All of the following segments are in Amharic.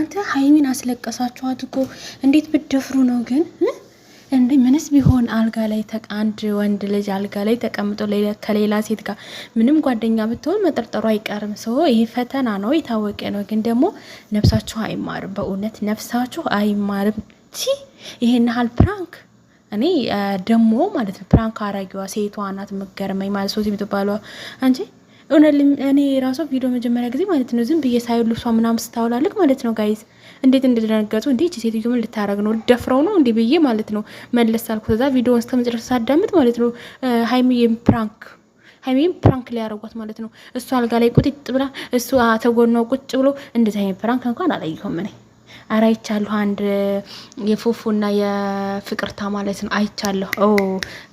እናንተ ሃይሚን አስለቀሳችኋት እኮ እንዴት ብትደፍሩ ነው ግን እንዴ? ምንስ ቢሆን አልጋ ላይ አንድ ወንድ ልጅ አልጋ ላይ ተቀምጦ ከሌላ ሴት ጋር ምንም ጓደኛ ብትሆን መጠርጠሩ አይቀርም። ሰው ይሄ ፈተና ነው፣ የታወቀ ነው። ግን ደግሞ ነፍሳችሁ አይማርም፣ በእውነት ነፍሳችሁ አይማርም። ይሄን ያህል ፕራንክ እኔ ደግሞ ማለት ነው ፕራንክ አራጊዋ ሴቷ ናት መገረመኝ ማለት ሶሲ የምትባለው አንቺ እኔ ራሱ ቪዲዮ መጀመሪያ ጊዜ ማለት ነው ዝም ብዬ ሳይሉ ልብሷ ምናምን ስታውላልቅ ማለት ነው ጋይዝ እንዴት እንደደነገጡ እንዴ እቺ ሴትዮ ምን ልታረግ ነው ልደፍረው ነው እንዴ ብዬ ማለት ነው መለስ አልኩ። ከዛ ቪዲዮውን እስከመጨረሻ ሳዳምጥ ማለት ነው ሃይሚዬም ፕራንክ ሊያረጓት ማለት ነው። እሱ አልጋ ላይ ቁጥጥ ብላ እሱ ተጎናው ቁጭ ብሎ እንደዚህ አይነት ፕራንክ እንኳን አላየሁም እኔ። ኧረ አይቻለሁ አንድ የፉፉና የፍቅርታ ማለት ነው አይቻለሁ።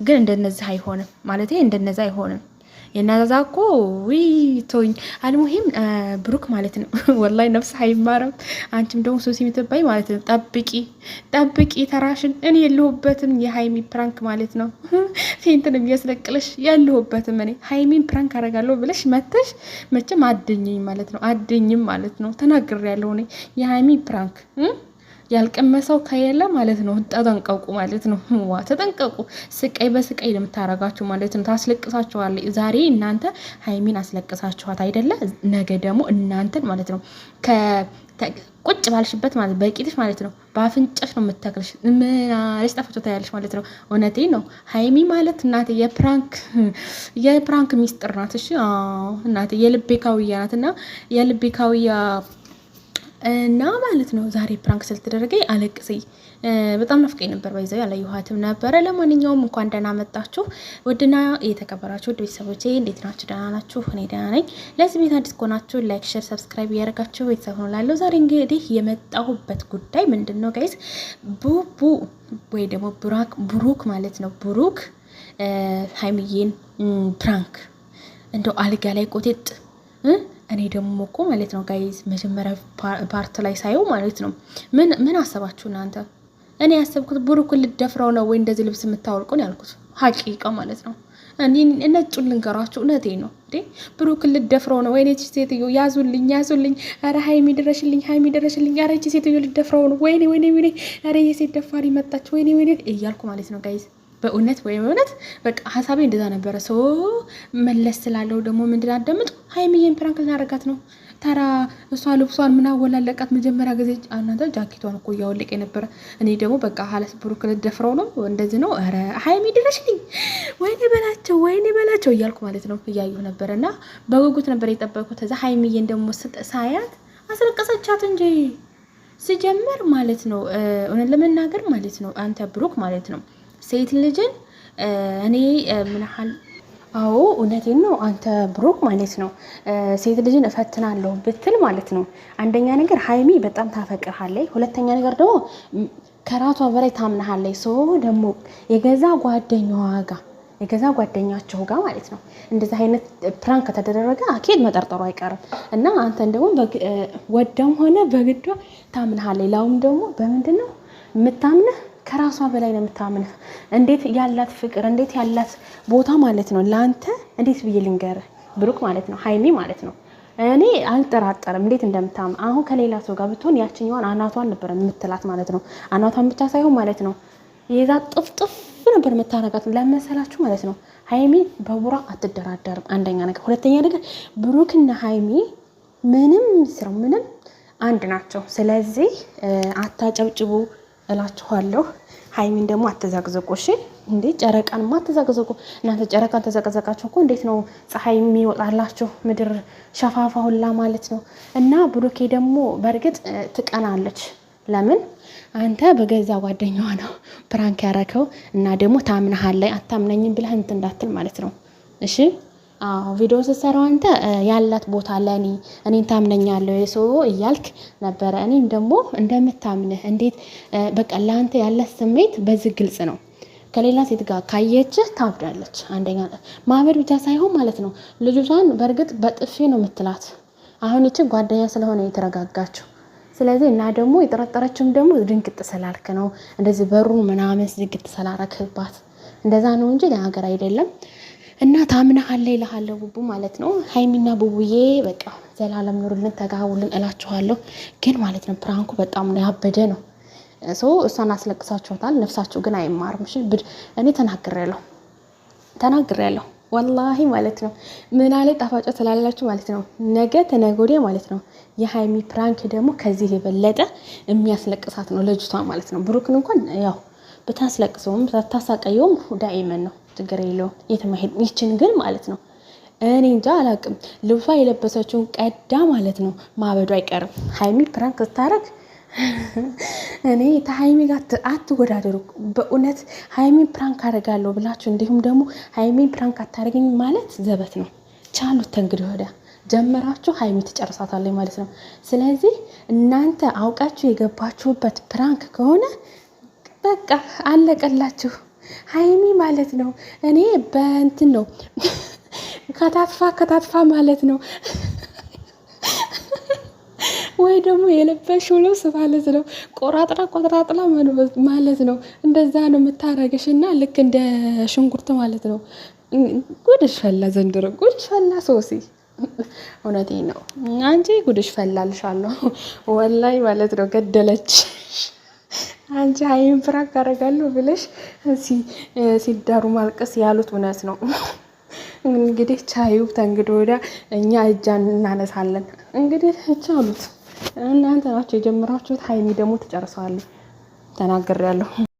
ግን እንደነዚህ አይሆንም ማለት እንደነዚህ አይሆንም። የናዛኮ ቶኝ አልሙሂም ብሩክ ማለት ነው ወላሂ ነፍስ አይማረም። አንቺም ደግሞ ሶሲ የምትባይ ማለት ነው ጠብቂ ተራሽን። እኔ የለሁበትም የሃይሚ ፕራንክ ማለት ነው ፌንትን የሚያስለቅልሽ የለሁበትም። እኔ ሃይሚን ፕራንክ አረጋለሁ ብለሽ መተሽ መቼም አድኝኝ ማለት ነው አድኝም ማለት ነው ተናግሬያለሁ። እኔ የሃይሚ ፕራንክ ያልቀመሰው ከየለ ማለት ነው ተጠንቀቁ ማለት ነው። ተጠንቀቁ። ስቃይ በስቃይ ለምታረጋችሁ ማለት ነው ታስለቅሳችኋለች። ዛሬ እናንተ ሃይሚን አስለቅሳችኋት አይደለ? ነገ ደግሞ እናንተን ማለት ነው ቁጭ ባልሽበት ማለት በቂትሽ ማለት ነው በአፍንጫሽ ነው የምትተክልሽ። ምን አለሽ ጠፍቶ ታያለሽ ማለት ነው። እውነቴን ነው። ሃይሚ ማለት እናቴ የፕራንክ ሚስጥር ናት። እሺ እናቴ የልቤ ካውያ ናት እና የልቤ ካውያ እና ማለት ነው ዛሬ ፕራንክ ስለተደረገ አለቅሰኝ በጣም ናፍቀኝ ነበር። ባይዘው ያላየኋትም ነበረ። ለማንኛውም እንኳን ደህና መጣችሁ ውድና የተከበራችሁ ውድ ቤተሰቦቼ እንዴት ናችሁ? ደህና ናችሁ? እኔ ደህና ነኝ። ለዚህ ቤት አዲስ ከሆናችሁ ላይክ፣ ሼር፣ ሰብስክራይብ እያደረጋችሁ ቤተሰብ ሆናለሁ። ዛሬ እንግዲህ የመጣሁበት ጉዳይ ምንድነው ጋይስ? ቡቡ ወይ ደግሞ ብሩክ ማለት ነው ብሩክ ሃይሚዬን ፕራንክ እንደው አልጋ ላይ ቆጤጥ እኔ ደግሞ እኮ ማለት ነው ጋይዝ መጀመሪያ ፓርት ላይ ሳየው ማለት ነው ምን አሰባችሁ እናንተ? እኔ ያሰብኩት ብሩክን ልደፍረው ነው ወይ እንደዚህ ልብስ የምታወልቁን ያልኩት ሀቂቃ ማለት ነው። እኔ ነጩን ልንገራችሁ እውነቴን ነው እንዴ ብሩክን ልደፍረው ነው ወይ? እቺ ሴትዮ ያዙልኝ፣ ኧረ ሃይሚ ድረሽልኝ፣ ኧረ እቺ ሴትዮ ልደፍረው ነው ወይኔ፣ ኧረ የሴት ደፋሪ መጣች ወይኔ እያልኩ ማለት ነው ጋይዝ በእውነት በቃ ሀሳቤ እንደዛ ነበረ። ሰው መለስ ስላለው ደግሞ ምንድን አዳምጥ ሃይሚዬን ፕራንክ ልናረጋት ነው። ተራ እሷ ልብሷን ምን አወላለቃት መጀመሪያ ጊዜ እናንተ ጃኬቷን እኮ እያወለቀ ነበረ። እኔ ደግሞ በቃ ሀለስ ብሩክ ልደፍረው ነው እንደዚህ ነው። ኧረ ሃይሚ ድረሽልኝ ወይኔ በላቸው እያልኩ ማለት ነው እያየሁ ነበረ እና በጉጉት ነበር የጠበቁት። ከዛ ሃይሚዬን ደግሞ ሳያት አስለቀሰቻት እንጂ ሲጀምር ማለት ነው እውነት ለመናገር ማለት ነው አንተ ብሩክ ማለት ነው ሴት ልጅን እኔ ምን ያህል እውነቴን ነው አንተ ብሩክ ማለት ነው ሴት ልጅን እፈትናለሁ ብትል ማለት ነው አንደኛ ነገር ሃይሚ በጣም ታፈቅርሃለች፣ ሁለተኛ ነገር ደግሞ ከራቷ በላይ ታምናሃለች። ሰው ደግሞ የገዛ ጓደኛቸው ጋር ማለት ነው እንደዚህ አይነት ፕራንክ ከተደረገ አኬድ መጠርጠሩ አይቀርም እና አንተን ደግሞ ወደም ሆነ በግዷ ታምናሃለች። ላውም ደግሞ በምንድን ነው የምታምነህ? ከራሷ በላይ ነው የምታምነህ። እንዴት ያላት ፍቅር እንዴት ያላት ቦታ ማለት ነው ለአንተ እንዴት ብዬ ልንገርህ ብሩክ ማለት ነው ሃይሚ ማለት ነው እኔ አልጠራጠርም እንዴት እንደምታምን። አሁን ከሌላ ሰው ጋር ብትሆን ያችኛዋን አናቷን ነበር የምትላት ማለት ነው። አናቷን ብቻ ሳይሆን ማለት ነው የዛ ጥፍጥፍ ነበር የምታረጋት ለመሰላችሁ ማለት ነው። ሃይሚ በቡራ አትደራደርም አንደኛ ነገር፣ ሁለተኛ ነገር ብሩክና ሃይሚ ምንም አንድ ናቸው። ስለዚህ አታጨብጭቡ እላችኋለሁ። ሃይሚን ደግሞ አተዛቅዘቁ እሺ። እንዴ ጨረቃንማ አተዛቅዘቁ እናንተ። ጨረቃን ተዘቀዘቃችሁ እኮ እንዴት ነው ፀሐይ የሚወጣላችሁ? ምድር ሸፋፋ ሁላ ማለት ነው። እና ብሩኬ ደግሞ በእርግጥ ትቀናለች። ለምን አንተ በገዛ ጓደኛዋ ነው ፕራንክ ያረከው እና ደግሞ ታምናሃለይ አታምነኝም ብለህ እንትን እንዳትል ማለት ነው እሺ። ቪዲዮ ስትሰራው አንተ ያላት ቦታ ለኔ እኔን ታምነኛለህ ሰው እያልክ ነበረ። እኔም ደግሞ እንደምታምንህ እንዴት በቃ ለአንተ ያላት ስሜት በዚህ ግልጽ ነው። ከሌላ ሴት ጋር ካየችህ ታብዳለች። አንደኛ ማበድ ብቻ ሳይሆን ማለት ነው ልጅቷን በእርግጥ በጥፊ ነው የምትላት። አሁን እቺ ጓደኛ ስለሆነ የተረጋጋችው። ስለዚህ እና ደግሞ የጠረጠረችም ደግሞ ድንቅጥ ስላልክ ነው እንደዚህ በሩን ምናምን ዝግት ስላረክባት እንደዛ ነው እንጂ ለሀገር አይደለም። እና ታምናሃለ ይልሃለ ቡቡ ማለት ነው። ሀይሚና ቡቡዬ በቃ ዘላለም ኑሩልን ተጋቡልን እላችኋለሁ። ግን ማለት ነው ፕራንኩ በጣም ነው ያበደ ነው። እሷን አስለቅሳችኋታል። ነፍሳችሁ ግን አይማርም። እሺ እኔ ተናግሬያለሁ ወላሂ ማለት ነው። ምን አለ ጣፋጭ ስላላችሁ ማለት ነው። ነገ ተነገ ወዲያ ማለት ነው የሀይሚ ፕራንክ ደግሞ ከዚህ የበለጠ የሚያስለቅሳት ነው ልጅቷ ማለት ነው። ብሩክን እንኳን ያው ብታስለቅሰውም ብታሳቀየውም ዳይመን ነው ችግር የለውም የተማሄድ። ይችን ግን ማለት ነው እኔ እንጃ አላቅም። ልብሷ የለበሰችውን ቀዳ ማለት ነው ማበዱ አይቀርም። ሀይሚ ፕራንክ ስታረግ እኔ ከሀይሚ ጋር አትወዳደሩ በእውነት። ሀይሚ ፕራንክ አደርጋለሁ ብላችሁ እንዲሁም ደግሞ ሀይሚ ፕራንክ አታደርገኝ ማለት ዘበት ነው። ቻሉት እንግዲህ ወዲያ ጀመራችሁ ሀይሚ ትጨርሳታለች ማለት ነው። ስለዚህ እናንተ አውቃችሁ የገባችሁበት ፕራንክ ከሆነ በቃ አለቀላችሁ። ሀይሚ ማለት ነው እኔ በእንትን ነው ከታትፋ ማለት ነው ወይ ደግሞ የለበሽው ልብስ ማለት ነው ቆራጥላ ማለት ነው። እንደዛ ነው የምታረገሽ እና ልክ እንደ ሽንኩርት ማለት ነው። ጉድሽ ፈላ ዘንድሮ ጉድሽ ፈላ ሶሲ፣ እውነቴን ነው አንቺ ጉድሽ ፈላልሻለሁ ወላይ ማለት ነው። ገደለች አንቺ ሀይሚን ፕራንክ አደርጋለሁ ብለሽ ሲዳሩ ማልቀስ ያሉት እውነት ነው። እንግዲህ ቻዩ ተንግዶ ወዲያ እኛ እጃን እናነሳለን። እንግዲህ ቻሉት እናንተ ናችሁ የጀመራችሁት። ሀይሚ ደግሞ ትጨርሰዋለች። ተናግሬያለሁ።